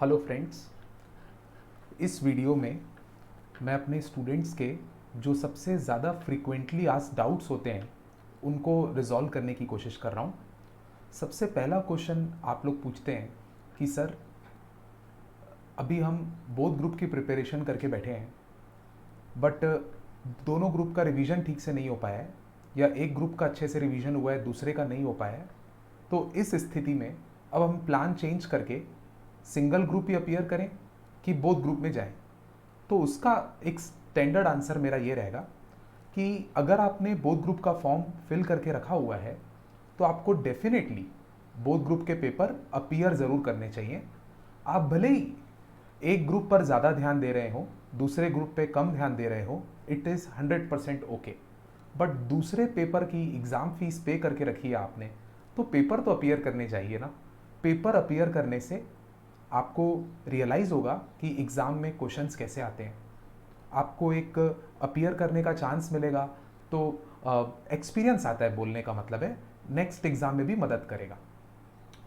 Hello friends. इस video में मैं अपने स्टूडेंट्स के जो सबसे ज़्यादा फ्रीक्वेंटली आस्क्ड डाउट्स होते हैं उनको रिजॉल्व करने की कोशिश कर रहा हूँ। सबसे पहला क्वेश्चन आप लोग पूछते हैं कि सर, अभी हम बोथ ग्रुप की प्रिपरेशन करके बैठे हैं बट दोनों ग्रुप का रिवीजन ठीक से नहीं हो पाया है, या एक ग्रुप का अच्छे से रिवीजन हुआ है दूसरे का नहीं हो पाया है। तो इस स्थिति में अब हम प्लान चेंज करके सिंगल ग्रुप ही अपीयर करें कि बोथ ग्रुप में जाएं। तो उसका एक स्टैंडर्ड आंसर मेरा ये रहेगा कि अगर आपने बोथ ग्रुप का फॉर्म फिल करके रखा हुआ है तो आपको डेफिनेटली बोथ ग्रुप के पेपर अपीयर ज़रूर करने चाहिए। आप भले ही एक ग्रुप पर ज़्यादा ध्यान दे रहे हो, दूसरे ग्रुप पे कम ध्यान दे रहे हो, इट इज़ 100% ओके। बट दूसरे पेपर की एग्ज़ाम फीस पे करके रखी है आपने, तो पेपर तो अपीयर करने चाहिए ना। पेपर अपीयर करने से आपको रियलाइज़ होगा कि एग्ज़ाम में क्वेश्चंस कैसे आते हैं, आपको एक अपीयर करने का चांस मिलेगा, तो एक्सपीरियंस आता है, बोलने का मतलब है नेक्स्ट एग्ज़ाम में भी मदद करेगा।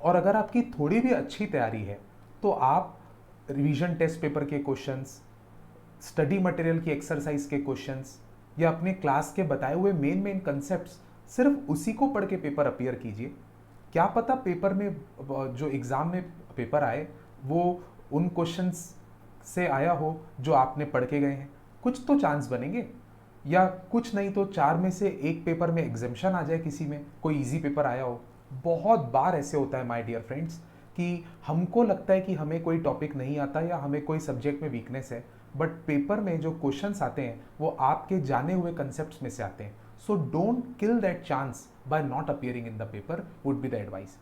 और अगर आपकी थोड़ी भी अच्छी तैयारी है तो आप रिवीजन टेस्ट पेपर के क्वेश्चंस, स्टडी मटेरियल की एक्सरसाइज के क्वेश्चंस, या अपने क्लास के बताए हुए मेन कंसेप्ट्स सिर्फ उसी को पढ़ के पेपर अपीयर कीजिए। क्या पता पेपर में जो एग्ज़ाम में पेपर आए वो उन क्वेश्चंस से आया हो जो आपने पढ़ के गए हैं, कुछ तो चांस बनेंगे। या कुछ नहीं तो चार में से एक पेपर में एग्जाम्शन आ जाए, किसी में कोई इजी पेपर आया हो। बहुत बार ऐसे होता है माय डियर फ्रेंड्स कि हमको लगता है कि हमें कोई टॉपिक नहीं आता या हमें कोई सब्जेक्ट में वीकनेस है, बट पेपर में जो क्वेश्चंस आते हैं वो आपके जाने हुए कंसेप्ट्स में से आते हैं। So don't kill that chance by not appearing in the paper, would be the advice.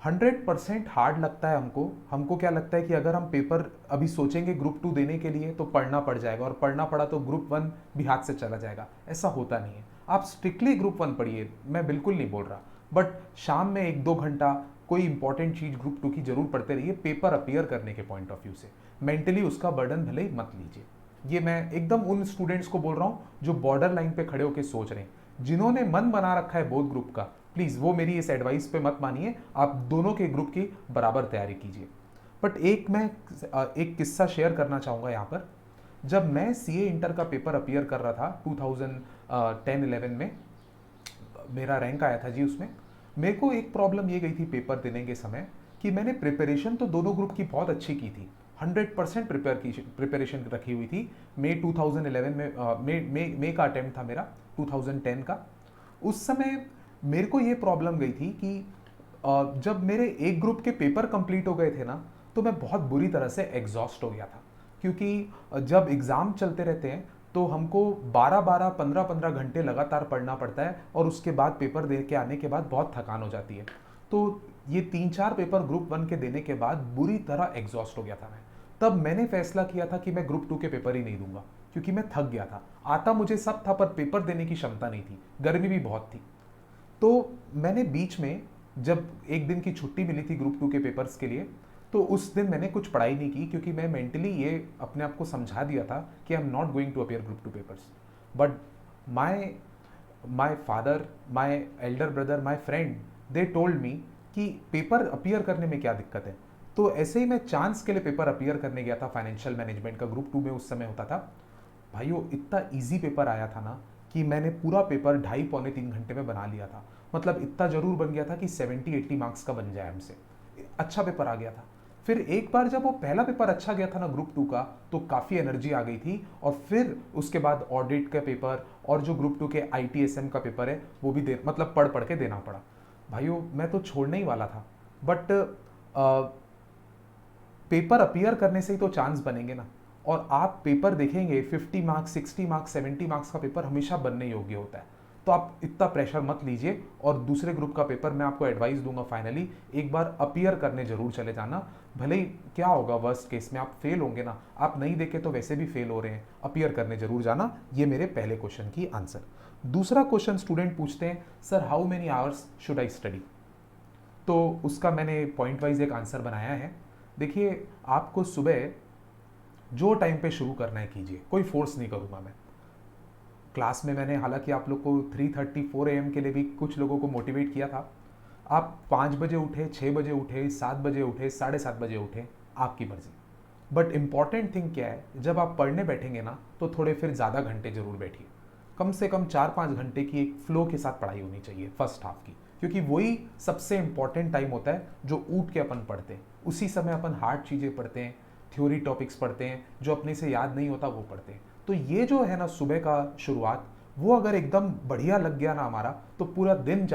100% hard लगता है हमको। हमको क्या लगता है कि अगर हम पेपर अभी सोचेंगे ग्रुप 2 देने के लिए तो पढ़ना पड़ जाएगा, और पढ़ना पड़ा तो ग्रुप 1 भी हाथ से चला जाएगा। ऐसा होता नहीं है। आप स्ट्रिक्टली ग्रुप 1 पढ़िए, मैं बिल्कुल नहीं बोल रहा, बट शाम में 1-2 घंटा कोई इंपॉर्टेंट चीज़ ग्रुप 2 की जरूर पढ़ते रहिए, पेपर अपीयर करने के पॉइंट ऑफ व्यू से। मेंटली उसका बर्डन भले ही मत लीजिए। ये मैं एकदम उन स्टूडेंट्स को बोल रहा हूँ जो बॉर्डर लाइन पे खड़े होकर सोच रहे हैं। जिन्होंने मन बना रखा है बोथ ग्रुप का, प्लीज़ वो मेरी इस एडवाइस पे मत मानिए, आप दोनों के ग्रुप की बराबर तैयारी कीजिए। बट एक किस्सा शेयर करना चाहूँगा यहाँ पर। जब मैं सीए इंटर का पेपर अपीयर कर रहा था 2010-11 में, मेरा रैंक आया था जी उसमें। मेरे को एक प्रॉब्लम ये गई थी पेपर देने के समय कि मैंने प्रिपरेशन तो दोनों ग्रुप की बहुत अच्छी की थी, 100% प्रिपरेशन रखी हुई थी। मई 2011 में मई का अटेम्प्ट था मेरा 2010 का। उस समय मेरे को ये प्रॉब्लम गई थी कि जब मेरे एक ग्रुप के पेपर कंप्लीट हो गए थे ना, तो मैं बहुत बुरी तरह से एग्जॉस्ट हो गया था। क्योंकि जब एग्ज़ाम चलते रहते हैं तो हमको 12-12, 15-15 घंटे लगातार पढ़ना पड़ता है, और उसके बाद पेपर दे के आने के बाद बहुत थकान हो जाती है। तो ये 3-4 पेपर ग्रुप 1 के देने के बाद बुरी तरह एग्जॉस्ट हो गया था मैं। तब मैंने फैसला किया था कि मैं ग्रुप 2 के पेपर ही नहीं दूंगा, क्योंकि मैं थक गया था। आता मुझे सब था, पर पेपर देने की क्षमता नहीं थी, गर्मी भी बहुत थी। तो मैंने बीच में जब एक दिन की छुट्टी मिली थी ग्रुप 2 के पेपर्स के लिए, तो उस दिन मैंने कुछ पढ़ाई नहीं की, क्योंकि मैं मेंटली ये अपने आप को समझा दिया था कि I am not going to appear group 2 papers. But my my father, my elder brother, my friend, they told me कि पेपर अपीयर करने में क्या दिक्कत है। तो ऐसे ही मैं चांस के लिए पेपर अपीयर करने गया था, फाइनेंशियल मैनेजमेंट का ग्रुप 2 में उस समय होता था। भाइयों, इतना इजी पेपर आया था ना कि मैंने पूरा पेपर 2.5-3 घंटे में बना लिया था। मतलब इतना जरूर बन गया था कि 70-80 मार्क्स का बन जाए हमसे। अच्छा पेपर आ गया था। फिर एक बार जब वो पहला पेपर अच्छा गया था ना ग्रुप 2 का, तो काफ़ी एनर्जी आ गई थी। और फिर उसके बाद ऑडिट का पेपर और जो ग्रुप 2 के ITSM का पेपर है वो भी दे, मतलब पढ़ पढ़ के देना पड़ा। भाइयों, मैं तो छोड़ने ही वाला था, बट पेपर अपीयर करने से ही तो चांस बनेंगे ना। और आप पेपर देखेंगे 50 मार्क्स, 60 मार्क्स, 70 मार्क्स का पेपर हमेशा बनने योग्य होता है। तो आप इतना प्रेशर मत लीजिए। और दूसरे ग्रुप का पेपर मैं आपको एडवाइस दूंगा, फाइनली एक बार अपीयर करने जरूर चले जाना। भले ही क्या होगा, वर्स्ट केस में आप फेल होंगे ना, आप नहीं देखे तो वैसे भी फेल हो रहे हैं, अपीयर करने जरूर जाना। ये मेरे पहले क्वेश्चन की आंसर। दूसरा क्वेश्चन स्टूडेंट पूछते हैं, sir how many hours should I study. तो उसका मैंने पॉइंट वाइज एक आंसर बनाया है। देखिए, आपको सुबह जो टाइम पे शुरू करना है कीजिए, कोई फोर्स नहीं करूँगा मैं। क्लास में मैंने हालांकि आप लोग को 3:30-4 AM के लिए भी कुछ लोगों को मोटिवेट किया था। आप 5 बजे उठे, 6 बजे उठे, 7 बजे उठे, 7:30 बजे उठे, आपकी मर्जी। बट इम्पॉर्टेंट थिंग क्या है, जब आप पढ़ने बैठेंगे ना तो थोड़े फिर ज़्यादा घंटे जरूर बैठिए। कम से कम 4-5 घंटे की एक फ्लो के साथ पढ़ाई होनी चाहिए फर्स्ट हाफ की, क्योंकि वही सबसे इंपॉर्टेंट टाइम होता है जो उठ के अपन पढ़ते हैं। उसी समय अपन हार्ड चीज़ें पढ़ते हैं, थ्योरी टॉपिक्स पढ़ते हैं, जो अपने से याद नहीं होता वो पढ़ते हैं। तो ये जो है ना सुबह का शुरुआत, वो अगर एकदम बढ़िया लग गया ना हमारा, तो पूरा दिन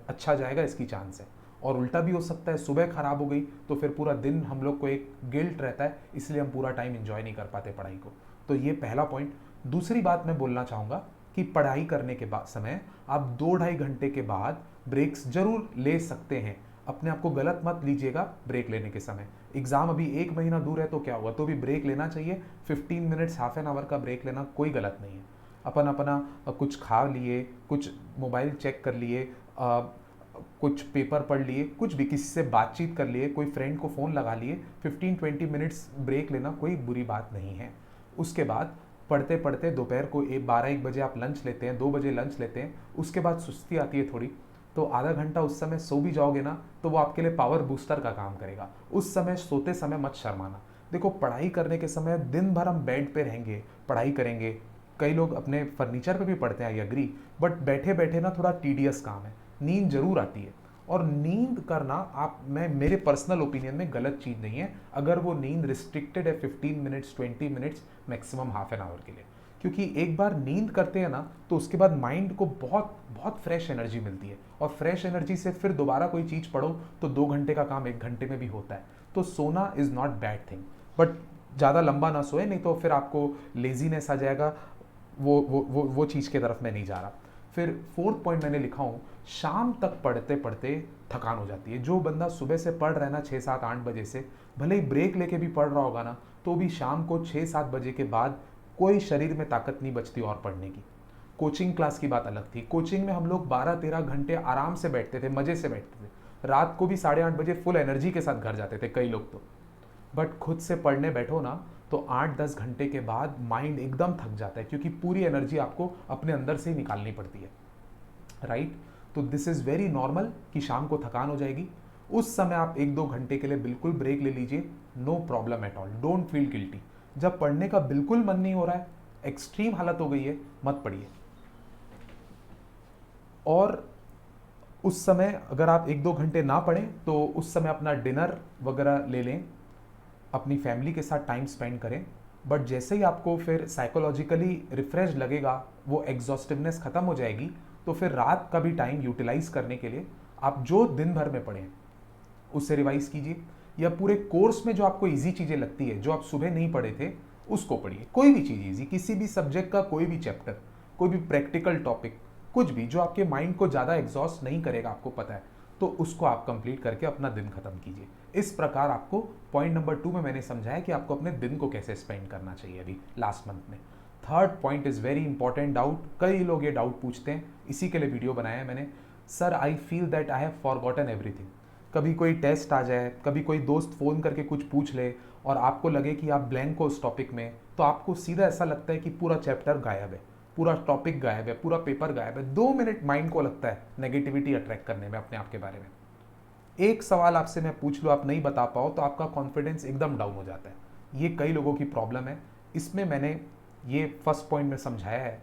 अच्छा जाएगा, इसकी चांस है। और उल्टा भी हो सकता है, सुबह खराब हो गई तो फिर पूरा दिन हम लोग को एक गिल्ट रहता है, इसलिए हम पूरा टाइम एंजॉय नहीं कर पाते पढ़ाई को। तो ये पहला पॉइंट। दूसरी बात मैं बोलना चाहूँगा कि पढ़ाई करने के बाद समय आप 2-2.5 घंटे के बाद ब्रेक्स जरूर ले सकते हैं। अपने आप को गलत मत लीजिएगा ब्रेक लेने के समय। एग्जाम अभी 1 महीना दूर है तो क्या हुआ, तो भी ब्रेक लेना चाहिए। 15 मिनट्स, हाफ एन आवर का ब्रेक लेना कोई गलत नहीं है। अपन अपना कुछ खा लिए, कुछ मोबाइल चेक कर लिए, कुछ पेपर पढ़ लिए, कुछ भी किसी से बातचीत कर लिए, कोई फ्रेंड को फ़ोन लगा लिए, 15-20 मिनट्स ब्रेक लेना कोई बुरी बात नहीं है। उसके बाद पढ़ते पढ़ते दोपहर को 12-1 बजे आप लंच लेते हैं, 2 बजे लंच लेते हैं, उसके बाद सुस्ती आती है थोड़ी, तो आधा घंटा उस समय सो भी जाओगे ना तो वो आपके लिए पावर बूस्टर का काम करेगा। उस समय सोते समय मत शर्माना। देखो, पढ़ाई करने के समय दिन भर हम बेड पे रहेंगे, पढ़ाई करेंगे। कई लोग अपने फर्नीचर पे भी पढ़ते हैं, आई एग्री, बट बैठे बैठे ना थोड़ा टीडियस काम है, नींद जरूर आती है। और नींद करना मेरे पर्सनल ओपिनियन में गलत चीज़ नहीं है, अगर वो नींद रिस्ट्रिक्टेड है 15 minutes, 20 minutes, maximum half an hour के लिए। क्योंकि एक बार नींद करते हैं ना तो उसके बाद माइंड को बहुत बहुत फ्रेश एनर्जी मिलती है, और फ्रेश एनर्जी से फिर दोबारा कोई चीज़ पढ़ो तो 2 घंटे का काम 1 घंटे में भी होता है। तो सोना is not bad thing, but ज़्यादा लंबा ना सोए, नहीं तो फिर आपको लेजीनेस आ जाएगा। वो चीज़ की तरफ मैं नहीं जा रहा। फिर 4th पॉइंट मैंने लिखा हूँ, शाम तक पढ़ते पढ़ते थकान हो जाती है। जो बंदा सुबह से पढ़ रहा है ना 6-7-8 बजे से, भले ही ब्रेक लेके भी पढ़ रहा होगा ना, तो भी शाम को 6-7 बजे के बाद कोई शरीर में ताकत नहीं बचती और पढ़ने की। कोचिंग क्लास की बात अलग थी। कोचिंग में हम लोग 12-13 घंटे आराम से बैठते थे, मज़े से बैठते थे। रात को भी 8:30 बजे फुल एनर्जी के साथ घर जाते थे कई लोग तो। बट खुद से पढ़ने बैठो ना तो 8-10 घंटे के बाद माइंड एकदम थक जाता है, क्योंकि पूरी एनर्जी आपको अपने अंदर से ही निकालनी पड़ती है, राइट। तो दिस इज़ वेरी नॉर्मल कि शाम को थकान हो जाएगी। उस समय आप 1-2 घंटे के लिए बिल्कुल ब्रेक ले लीजिए, no problem at all, don't feel guilty. जब पढ़ने का बिल्कुल मन नहीं हो रहा है, एक्सट्रीम हालत हो गई है, मत पढ़िए। और उस समय अगर आप 1-2 घंटे ना पढ़ें तो उस समय अपना डिनर वगैरह ले लें, अपनी फैमिली के साथ टाइम स्पेंड करें। बट जैसे ही आपको फिर साइकोलॉजिकली रिफ्रेश लगेगा, वो एग्जॉस्टिवनेस ख़त्म हो जाएगी, तो फिर रात का भी टाइम यूटिलाइज करने के लिए आप जो दिन भर में पढ़ें उससे रिवाइज कीजिए, या पूरे कोर्स में जो आपको इजी चीज़ें लगती है, जो आप सुबह नहीं पढ़े थे, उसको पढ़िए। कोई भी चीज़ इजी, किसी भी सब्जेक्ट का कोई भी चैप्टर, कोई भी प्रैक्टिकल टॉपिक, कुछ भी जो आपके माइंड को ज़्यादा एग्जॉस्ट नहीं करेगा, आपको पता है, तो उसको आप कंप्लीट करके अपना दिन खत्म कीजिए। इस प्रकार आपको पॉइंट नंबर 2 में मैंने समझाया कि आपको अपने दिन को कैसे स्पेंड करना चाहिए अभी लास्ट मंथ में। 3rd point is very important doubt. कई लोग ये डाउट पूछते हैं, इसी के लिए वीडियो बनाया है मैंने। Sir, I feel that I have forgotten everything. कभी कोई टेस्ट आ जाए, कभी कोई दोस्त फ़ोन करके कुछ पूछ ले और आपको लगे कि आप ब्लैंक हो उस टॉपिक में, तो आपको सीधा ऐसा लगता है कि पूरा चैप्टर गायब है, पूरा टॉपिक गायब है, पूरा पेपर गायब है। 2 मिनट माइंड को लगता है नेगेटिविटी अट्रैक्ट करने में अपने आप के बारे में। एक सवाल आपसे मैं पूछ लूँ, आप नहीं बता पाओ, तो आपका कॉन्फिडेंस एकदम डाउन हो जाता है। ये कई लोगों की प्रॉब्लम है। इसमें मैंने ये फर्स्ट पॉइंट में समझाया है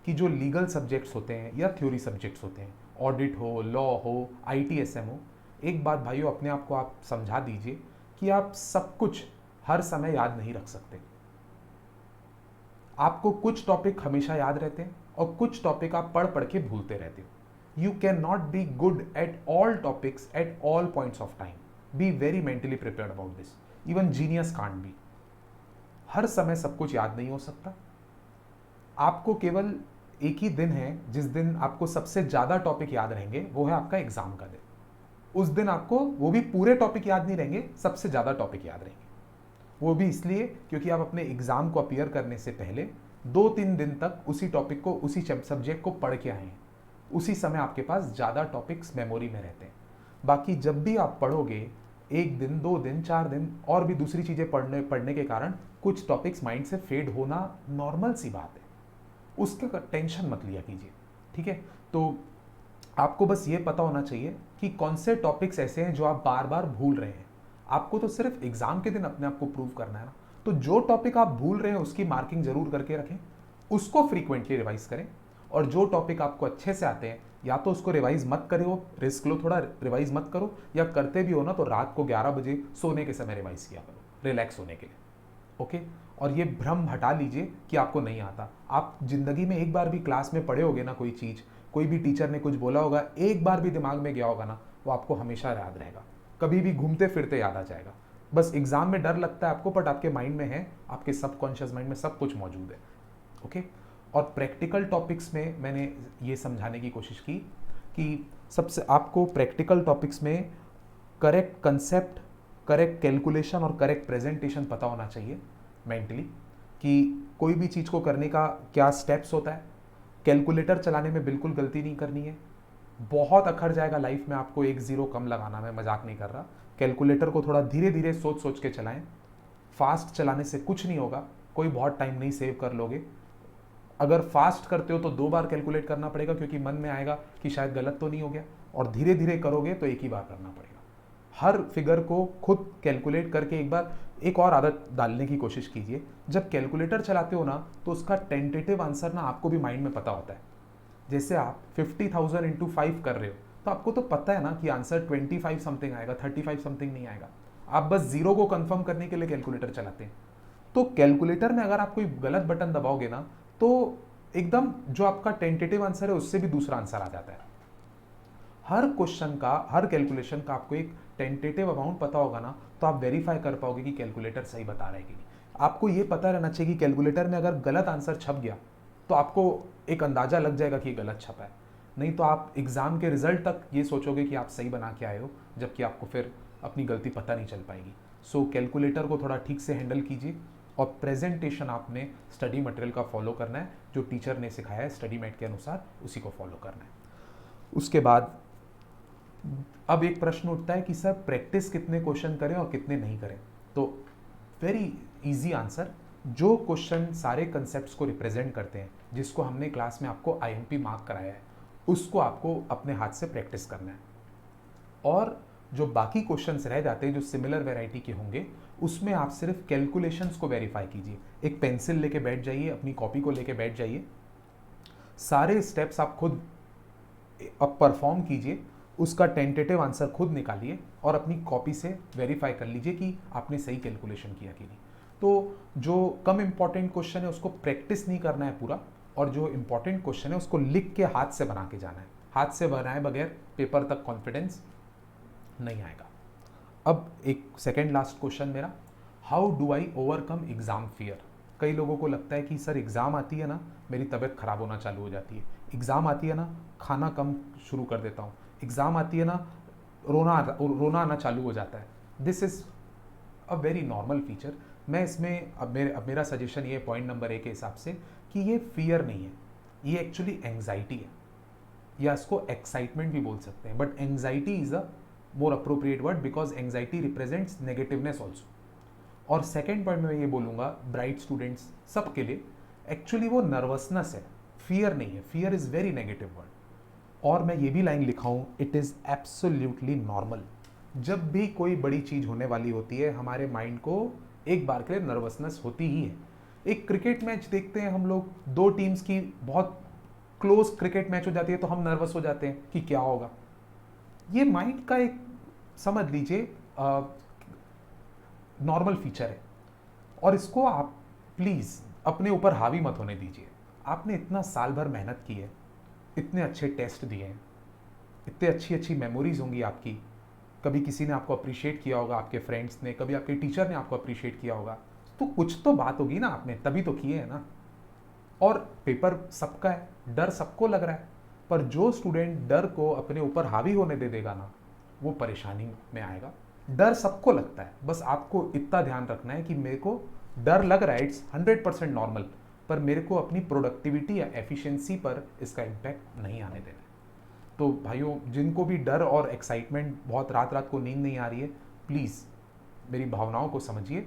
कि जो लीगल सब्जेक्ट्स होते हैं या थ्योरी सब्जेक्ट्स होते हैं, ऑडिट हो, लॉ हो, ITSM हो, एक बात भाइयों अपने आप को आप समझा दीजिए कि आप सब कुछ हर समय याद नहीं रख सकते। आपको कुछ टॉपिक हमेशा याद रहते हैं और कुछ टॉपिक आप पढ़ पढ़ के भूलते रहते हो। You cannot be good at all topics at all points of time. Be very mentally prepared about this. Even genius can't be. हर समय सब कुछ याद नहीं हो सकता। आपको केवल एक ही दिन है जिस दिन आपको सबसे ज़्यादा टॉपिक याद रहेंगे, वो है आपका एग्जाम का दिन। उस दिन आपको वो भी पूरे टॉपिक याद नहीं रहेंगे, सबसे ज़्यादा टॉपिक याद रहेंगे। वो भी इसलिए क्योंकि आप अपने एग्जाम को अपीयर करने से पहले 2-3 दिन तक उसी टॉपिक को, उसी सब्जेक्ट को पढ़ के आए हैं। उसी समय आपके पास ज़्यादा टॉपिक्स मेमोरी में रहते हैं। बाकी जब भी आप पढ़ोगे, 1 दिन, 2 दिन, 4 दिन और भी दूसरी चीज़ें पढ़ने के कारण कुछ टॉपिक्स माइंड से फेड होना नॉर्मल सी बात है। उसका टेंशन मत लिया कीजिए, ठीक है। तो आपको बस ये पता होना चाहिए कि कौन से टॉपिक्स ऐसे हैं जो आप बार बार भूल रहे हैं। आपको तो सिर्फ एग्जाम के दिन अपने आप को प्रूव करना है ना। तो जो टॉपिक आप भूल रहे हैं उसकी मार्किंग जरूर करके रखें, उसको फ्रीक्वेंटली रिवाइज करें, और जो टॉपिक आपको अच्छे से आते हैं या तो उसको रिवाइज मत करो, रिस्क लो थोड़ा, रिवाइज मत करो, या करते भी हो ना तो रात को 11 बजे सोने के समय रिवाइज किया करो, रिलैक्स होने के लिए। ओके। और ये भ्रम हटा लीजिए कि आपको नहीं आता। आप जिंदगी में एक बार भी क्लास में पढ़े होगे ना कोई चीज़, कोई भी टीचर ने कुछ बोला होगा, एक बार भी दिमाग में गया होगा ना, वो आपको हमेशा याद रहेगा, कभी भी घूमते फिरते याद आ जाएगा। बस एग्जाम में डर लगता है आपको, बट आपके माइंड में है, आपके सबकॉन्शियस माइंड में सब कुछ मौजूद है। ओके। और प्रैक्टिकल टॉपिक्स में मैंने ये समझाने की कोशिश की कि सबसे आपको प्रैक्टिकल टॉपिक्स में करेक्ट कंसेप्ट, करेक्ट कैलकुलेशन और करेक्ट प्रेजेंटेशन पता होना चाहिए मेंटली, कि कोई भी चीज़ को करने का क्या स्टेप्स होता है। कैलकुलेटर चलाने में बिल्कुल गलती नहीं करनी है, बहुत अखर जाएगा लाइफ में आपको, एक जीरो कम लगाना, मैं मजाक नहीं कर रहा। कैलकुलेटर को थोड़ा धीरे धीरे सोच सोच के चलाएं, फास्ट चलाने से कुछ नहीं होगा, कोई बहुत टाइम नहीं सेव कर लोगे। अगर फास्ट करते हो तो 2 बार कैलकुलेट करना पड़ेगा, क्योंकि मन में आएगा कि शायद गलत तो नहीं हो गया, और धीरे धीरे करोगे तो एक ही बार करना पड़ेगा। हर फिगर को खुद कैलकुलेट करके एक बार, एक और आदत डालने की कोशिश कीजिए, जब कैलकुलेटर चलाते हो ना तो उसका टेंटेटिव आंसर ना आपको भी माइंड में पता होता है। जैसे आप 50,000 इंटू 5 कर रहे हो तो आपको तो पता है ना कि आंसर 25 समथिंग आएगा, 35 समथिंग नहीं आएगा। आप बस जीरो को कंफर्म करने के लिए कैलकुलेटर चलाते हैं। तो कैलकुलेटर में अगर आप कोई गलत बटन दबाओगे ना तो एकदम जो आपका टेंटेटिव आंसर है उससे भी दूसरा आंसर आ जाता है। हर क्वेश्चन का, हर कैलकुलेशन का आपको एक टेंटेटिव अमाउंट पता होगा ना, तो आप वेरीफाई कर पाओगे कि कैलकुलेटर सही बता रहा है कि नहीं। आपको ये पता रहना चाहिए कि कैलकुलेटर में अगर गलत आंसर छप गया तो आपको एक अंदाजा लग जाएगा कि गलत छपा है, नहीं तो आप एग्जाम के रिजल्ट तक ये सोचोगे कि आप सही बना के आए हो, जबकि आपको फिर अपनी गलती पता नहीं चल पाएगी। सो कैलकुलेटर को थोड़ा ठीक से हैंडल कीजिए, और प्रेजेंटेशन आपने स्टडी मटेरियल का फॉलो करना है, जो टीचर ने सिखाया है स्टडी मेट के अनुसार उसी को फॉलो करना है। उसके बाद अब एक प्रश्न उठता है कि सर प्रैक्टिस कितने क्वेश्चन करें और कितने नहीं करें। तो वेरी इजी आंसर, जो क्वेश्चन सारे कंसेप्ट्स को रिप्रेजेंट करते हैं, जिसको हमने क्लास में आपको आईएमपी मार्क कराया है, उसको आपको अपने हाथ से प्रैक्टिस करना है। और जो बाकी क्वेश्चंस रह जाते हैं जो सिमिलर वैरायटी के होंगे, उसमें आप सिर्फ कैलकुलेशंस को वेरीफाई कीजिए। एक पेंसिल लेके बैठ जाइए, अपनी कॉपी को लेके बैठ जाइए, सारे स्टेप्स आप खुद अब परफॉर्म कीजिए, उसका टेंटेटिव आंसर खुद निकालिए और अपनी कॉपी से वेरीफाई कर लीजिए कि आपने सही कैलकुलेशन किया कि नहीं। तो जो कम इंपॉर्टेंट क्वेश्चन है उसको प्रैक्टिस नहीं करना है पूरा, और जो इंपॉर्टेंट क्वेश्चन है उसको लिख के हाथ से बना के जाना है। हाथ से बनाए बगैर पेपर तक कॉन्फिडेंस नहीं आएगा। अब एक सेकेंड लास्ट क्वेश्चन मेरा, how do I overcome exam fear. कई लोगों को लगता है कि सर एग्ज़ाम आती है ना मेरी तबीयत खराब होना चालू हो जाती है, एग्ज़ाम आती है ना खाना कम शुरू कर देता हूँ, एग्ज़ाम आती है ना रोना आना चालू हो जाता है। This is a very normal feature. मैं इसमें अब मेरा सजेशन ये पॉइंट नंबर 1 के हिसाब से कि ये फियर नहीं है, ये एक्चुअली एंग्जाइटी है, या इसको एक्साइटमेंट भी बोल सकते हैं, but anxiety is a more appropriate word because anxiety represents negativeness also. और सेकेंड पॉइंट में ये बोलूँगा ब्राइट स्टूडेंट्स सब के लिए, एक्चुअली वो नर्वसनेस है, फियर नहीं है। Fear is very negative word. और मैं ये भी लाइन लिखा हूँ, इट इज़ एब्सोल्युटली नॉर्मल। जब भी कोई बड़ी चीज़ होने वाली होती है हमारे माइंड को एक बार के लिए नर्वसनेस होती ही है। एक क्रिकेट मैच देखते हैं हम लोग, 2 टीम्स की बहुत क्लोज क्रिकेट मैच हो जाती है तो हम नर्वस हो जाते हैं कि क्या होगा। ये माइंड का एक, समझ लीजिए, नॉर्मल फीचर है, और इसको आप प्लीज़ अपने ऊपर हावी मत होने दीजिए। आपने इतना साल भर मेहनत की है, इतने अच्छे टेस्ट दिए हैं, इतने अच्छी अच्छी मेमोरीज होंगी आपकी, कभी किसी ने आपको अप्रिशिएट किया होगा, आपके फ्रेंड्स ने, कभी आपके टीचर ने आपको अप्रिशिएट किया होगा, तो कुछ तो बात होगी ना, आपने तभी तो किए है ना। और पेपर सबका है, डर सबको लग रहा है, पर जो स्टूडेंट डर को अपने ऊपर हावी होने दे देगा ना वो परेशानी में आएगा। डर सबको लगता है, बस आपको इतना ध्यान रखना है कि मेरे को डर लग रहा है, इट्स 100% नॉर्मल, पर मेरे को अपनी प्रोडक्टिविटी या एफिशिएंसी पर इसका इम्पैक्ट नहीं आने देना है। तो भाइयों, जिनको भी डर और एक्साइटमेंट, बहुत रात रात को नींद नहीं आ रही है, प्लीज़ मेरी भावनाओं को समझिए,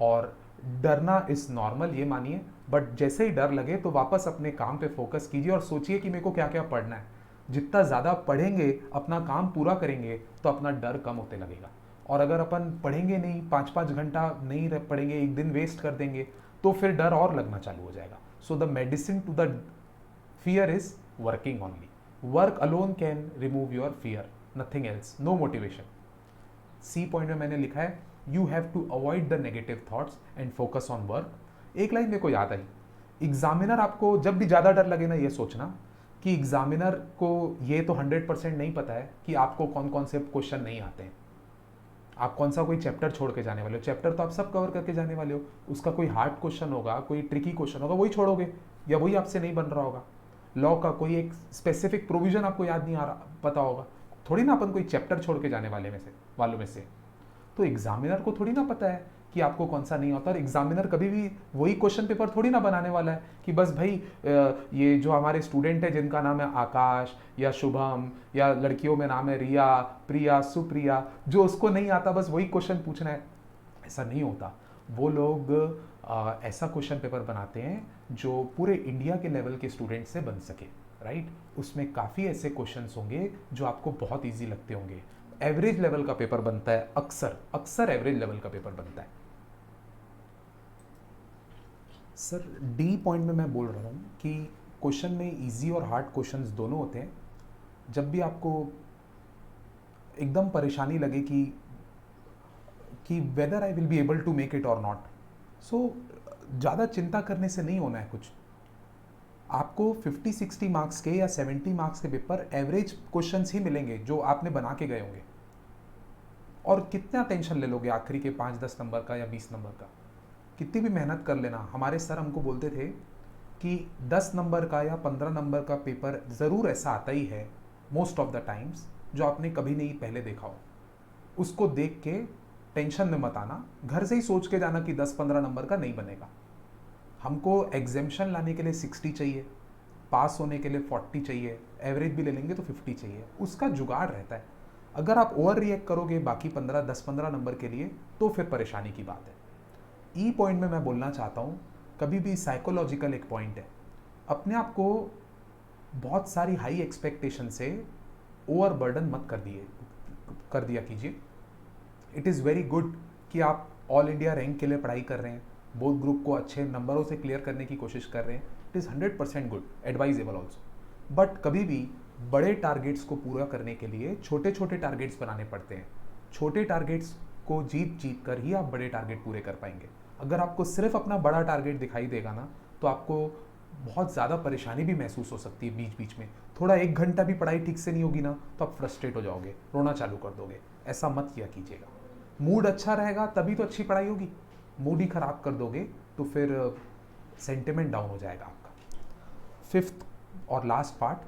और डरना इज़ नॉर्मल ये मानिए, बट जैसे ही डर लगे तो वापस अपने काम पे फोकस कीजिए और सोचिए कि मेरे को क्या क्या पढ़ना है। जितना ज़्यादा पढ़ेंगे, अपना काम पूरा करेंगे, तो अपना डर कम होते लगेगा। और अगर अपन पढ़ेंगे नहीं, 5-5 घंटा नहीं पढ़ेंगे, एक दिन वेस्ट कर देंगे, तो फिर डर और लगना चालू हो जाएगा. So the medicine to the fear is working only. Work alone can remove your fear, nothing else, no motivation. C point में मैंने लिखा है you have to avoid the negative thoughts and focus on work. एक line मेरे को याद आई, examiner आपको जब भी ज़्यादा डर लगे ना, ये सोचना कि एग्जामिनर को ये तो 100% नहीं पता है कि आपको कौन कौन से क्वेश्चन नहीं आते हैं. आप कौन सा कोई चैप्टर छोड़ के जाने वाले हो, चैप्टर तो आप सब कवर करके जाने वाले हो, उसका कोई हार्ड क्वेश्चन होगा, कोई ट्रिकी क्वेश्चन होगा, वही छोड़ोगे या वही आपसे नहीं बन रहा होगा. लॉ का कोई एक स्पेसिफिक प्रोविजन आपको याद नहीं आ रहा, पता होगा, थोड़ी ना अपन कोई चैप्टर छोड़ के जाने वालों में से. तो एग्जामिनर को थोड़ी ना पता है कि आपको कौन सा नहीं आता, और एग्जामिनर कभी भी वही क्वेश्चन पेपर थोड़ी ना बनाने वाला है कि बस भाई ये जो हमारे स्टूडेंट है जिनका नाम है आकाश या शुभम, या लड़कियों में नाम है रिया, प्रिया, सुप्रिया, जो उसको नहीं आता बस वही क्वेश्चन पूछना है. ऐसा नहीं होता. वो लोग ऐसा क्वेश्चन पेपर बनाते हैं जो पूरे इंडिया के लेवल के स्टूडेंट से बन सके, राइट. उसमें काफ़ी ऐसे क्वेश्चंस होंगे जो आपको बहुत इजी लगते होंगे. एवरेज लेवल का पेपर बनता है, अक्सर एवरेज लेवल का पेपर बनता है. सर डी पॉइंट में मैं बोल रहा हूँ कि क्वेश्चन में इजी और हार्ड क्वेश्चंस दोनों होते हैं. जब भी आपको एकदम परेशानी लगे कि whether I will be able to make it और नॉट, सो ज़्यादा चिंता करने से नहीं होना है कुछ. आपको 50-60 मार्क्स के या 70 मार्क्स के पेपर एवरेज क्वेश्चंस ही मिलेंगे जो आपने बना के गए होंगे. और कितना टेंशन ले लोगे आखिरी के 5-10 नंबर का या 20 नंबर का, कितनी भी मेहनत कर लेना. हमारे सर हमको बोलते थे कि 10 नंबर का या 15 नंबर का पेपर ज़रूर ऐसा आता ही है मोस्ट ऑफ द टाइम्स जो आपने कभी नहीं पहले देखा हो. उसको देख के टेंशन में मत आना, घर से ही सोच के जाना कि 10-15 नंबर का नहीं बनेगा. हमको एग्जेम्पशन लाने के लिए 60 चाहिए, पास होने के लिए 40 चाहिए, एवरेज भी ले लेंगे तो 50 चाहिए. उसका जुगाड़ रहता है. अगर आप ओवर रिएक्ट करोगे बाकी 10-15 नंबर के लिए तो फिर परेशानी की बात है. ई पॉइंट में मैं बोलना चाहता हूँ, कभी भी साइकोलॉजिकल एक पॉइंट है. अपने आप को बहुत सारी हाई एक्सपेक्टेशन से ओवर बर्डन मत कर दिया कीजिए. इट इज़ वेरी गुड कि आप ऑल इंडिया रैंक के लिए पढ़ाई कर रहे हैं, बोथ ग्रुप को अच्छे नंबरों से क्लियर करने की कोशिश कर रहे हैं. It is 100% good, advisable also. But कभी भी बड़े टारगेट्स को पूरा करने के लिए छोटे छोटे टारगेट्स बनाने पड़ते हैं. छोटे टारगेट्स को जीत कर ही आप बड़े टारगेट पूरे कर पाएंगे. अगर आपको सिर्फ अपना बड़ा टारगेट दिखाई देगा ना, तो आपको बहुत ज़्यादा परेशानी भी महसूस हो सकती है. बीच बीच में थोड़ा 1 घंटा भी पढ़ाई ठीक से नहीं होगी ना, तो आप फ्रस्ट्रेट हो जाओगे, रोना चालू कर दोगे. ऐसा मत किया कीजिएगा. मूड अच्छा रहेगा तभी तो अच्छी पढ़ाई होगी. मूड ही ख़राब कर दोगे तो फिर सेंटिमेंट डाउन हो जाएगा आपका. 5th और लास्ट पार्ट,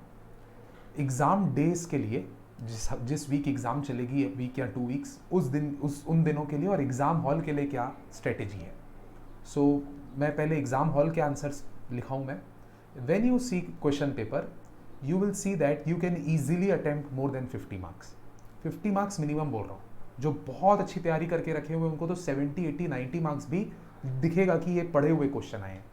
एग्ज़ाम डेज के लिए, जिस वीक एग्ज़ाम चलेगी, वीक या 2 वीक्स, उन दिनों के लिए और एग्ज़ाम हॉल के लिए क्या स्ट्रेटेजी है. सो मैं पहले एग्ज़ाम हॉल के आंसर्स लिखाऊँ मैं. When you see question paper you will see that you can easily attempt more than 50 marks. 50 marks minimum बोल रहा हूँ. जो बहुत अच्छी तैयारी करके रखे हुए उनको तो 70, 80, 90 मार्क्स भी दिखेगा कि ये पढ़े हुए क्वेश्चन आए हैं.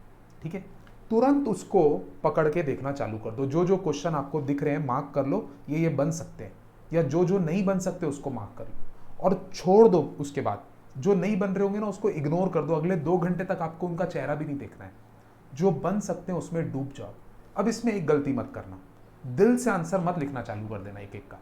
ठीक है, तुरंत उसको पकड़ के देखना चालू कर दो. जो जो क्वेश्चन आपको दिख रहे हैं मार्क कर लो, ये बन सकते हैं, या जो जो नहीं बन सकते उसको मार्क कर लो और छोड़ दो. उसके बाद जो नहीं बन रहे होंगे ना उसको इग्नोर कर दो. अगले 2 घंटे तक आपको उनका चेहरा भी नहीं देखना है. जो बन सकते हैं उसमें डूब जाओ. अब इसमें एक गलती मत करना, दिल से आंसर मत लिखना चालू कर देना. एक एक का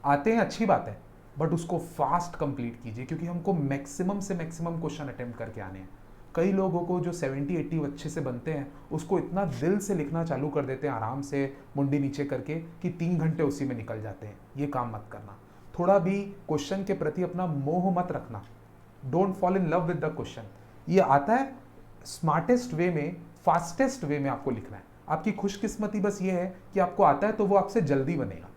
आते हैं अच्छी बात है, बट उसको फास्ट कंप्लीट कीजिए, क्योंकि हमको मैक्सिमम से मैक्सिमम क्वेश्चन अटेम्प्ट करके आने हैं. कई लोगों को जो 70-80 अच्छे से बनते हैं उसको इतना दिल से लिखना चालू कर देते हैं आराम से मुंडी नीचे करके कि 3 घंटे उसी में निकल जाते हैं. ये काम मत करना. थोड़ा भी क्वेश्चन के प्रति अपना मोह मत रखना. Don't fall in love with the question. ये आता है स्मार्टेस्ट वे में, फास्टेस्ट वे में आपको लिखना है. आपकी खुशकिस्मती बस ये है कि आपको आता है तो वो आपसे जल्दी बनेगा.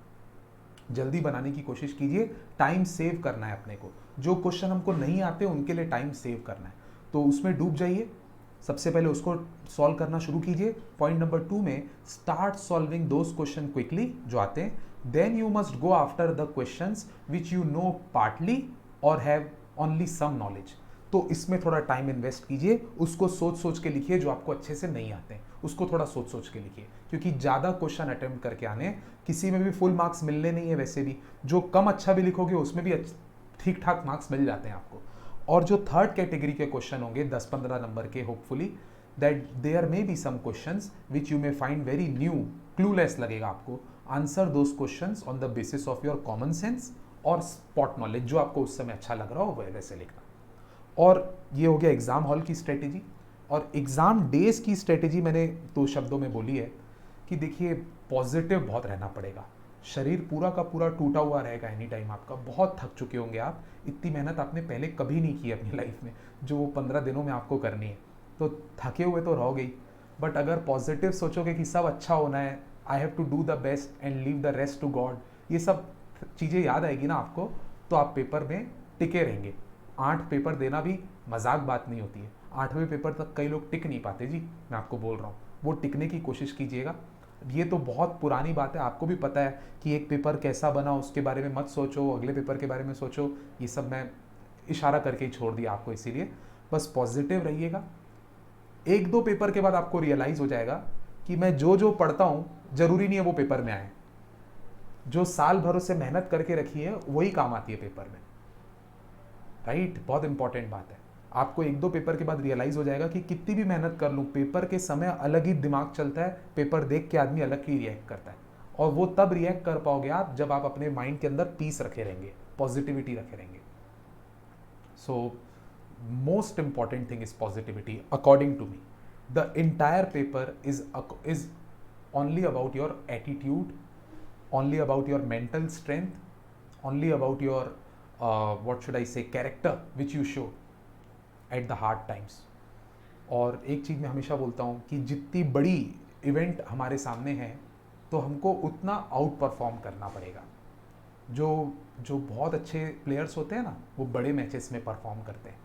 जल्दी बनाने की कोशिश कीजिए. टाइम सेव करना है अपने को. जो क्वेश्चन हमको नहीं आते उनके लिए टाइम सेव करना है, तो उसमें डूब जाइए. सबसे पहले उसको सॉल्व करना शुरू कीजिए. पॉइंट नंबर 2 में start solving those questions quickly जो आते हैं. Then you must go after the questions which you know partly और हैव ओनली सम नॉलेज. तो इसमें थोड़ा टाइम इन्वेस्ट कीजिए. उसको सोच सोच के लिखिए. जो आपको अच्छे से नहीं आते हैं उसको थोड़ा सोच सोच के लिखिए, क्योंकि ज़्यादा क्वेश्चन अटेम्प्ट करके आने, किसी में भी फुल मार्क्स मिलने नहीं है. वैसे भी जो कम अच्छा भी लिखोगे उसमें भी ठीक ठाक मार्क्स मिल जाते हैं आपको। और जो थर्ड कैटेगरी के क्वेश्चन होंगे 10-15 नंबर के, hopefully that there may be some questions which you may find very new, clueless लगेगा आपको, answer those questions on the basis of your common sense और स्पॉट नॉलेज, जो आपको उस समय अच्छा लग रहा हो वैसे लिखना। और ये हो गया एग्जाम हॉल की स्ट्रेटेजी। और एग्जाम डेज की स्ट्रेटेजी मैंने 2 शब्दों में बोली है कि देखिए पॉजिटिव बहुत रहना पड़ेगा। शरीर पूरा का पूरा टूटा हुआ रहेगा एनी टाइम आपका, बहुत थक चुके होंगे आप, इतनी मेहनत आपने पहले कभी नहीं की अपनी लाइफ में जो वो 15 दिनों में आपको करनी है, तो थके हुए तो रहोगे ही। बट अगर पॉजिटिव सोचोगे कि सब अच्छा होना है, I have to do the best and leave the rest to God, ये सब चीज़ें याद आएगी ना आपको, तो आप पेपर में टिके रहेंगे। 8 पेपर देना भी मजाक बात नहीं होती है, 8वें पेपर तक कई लोग टिक नहीं पाते जी, मैं आपको बोल रहा हूँ, वो टिकने की कोशिश कीजिएगा। ये तो बहुत पुरानी बात है, आपको भी पता है कि एक पेपर कैसा बना उसके बारे में मत सोचो, अगले पेपर के बारे में सोचो, ये सब मैं इशारा करके ही छोड़ दिया आपको। इसीलिए बस पॉजिटिव रहिएगा। 1-2 पेपर के बाद आपको रियलाइज हो जाएगा कि मैं जो जो पढ़ता हूँ जरूरी नहीं है वो पेपर में आए, जो साल भर से मेहनत करके रखी है वही काम आती है पेपर में, राइट? बहुत इंपॉर्टेंट बात है। आपको 1-2 पेपर के बाद रियलाइज हो जाएगा कि कितनी भी मेहनत कर लूँ, पेपर के समय अलग ही दिमाग चलता है, पेपर देख के आदमी अलग ही रिएक्ट करता है। और वो तब रिएक्ट कर पाओगे आप जब आप अपने माइंड के अंदर पीस रखे रहेंगे, पॉजिटिविटी रखे रहेंगे। So most important thing is positivity according to me. The entire paper is only about your attitude, only about your mental strength, only about your what should I say, character which you show at the hard times. और एक चीज़ मैं हमेशा बोलता हूँ कि जितनी बड़ी event हमारे सामने है तो हमको उतना आउट परफॉर्म करना पड़ेगा। जो बहुत अच्छे प्लेयर्स होते हैं ना, वो बड़े मैचेस में परफॉर्म करते हैं,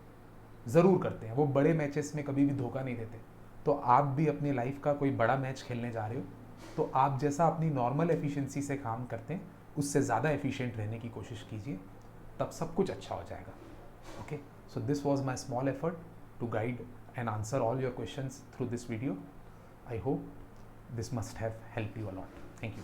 ज़रूर करते हैं, वो बड़े मैचेस में कभी भी धोखा नहीं देते। तो आप भी अपनी लाइफ का कोई बड़ा मैच खेलने जा रहे हो तो आप जैसा अपनी नॉर्मल एफिशिएंसी से काम करते हैं उससे ज़्यादा एफिशिएंट रहने की कोशिश कीजिए, तब सब कुछ अच्छा हो जाएगा। Okay, so this was my small effort to guide and answer all your questions through this video. I hope this must have help you a lot. Thank you.